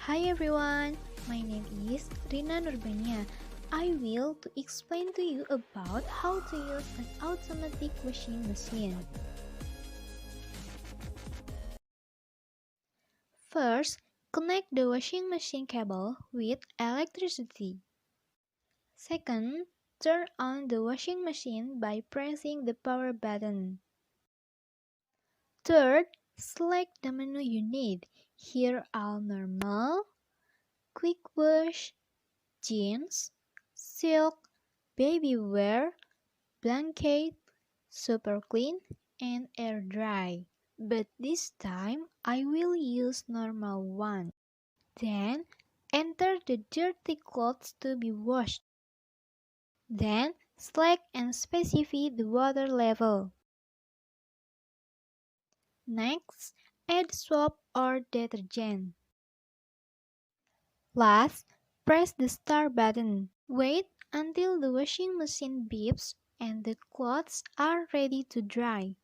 Hi everyone, my name is Rina Nurbaniah. I will to explain to you about how to use an automatic washing machine. First, connect the washing machine cable with electricity. Second, turn on the washing machine by pressing the power button. Third, select the menu you need. Here are normal, quick wash, jeans, silk, baby wear, blanket, super clean, and air dry. But this time I will use normal one. Then enter the dirty clothes to be washed. Then select and specify the water level. Next, add soap or detergent. Last, press the start button. Wait until the washing machine beeps and the clothes are ready to dry.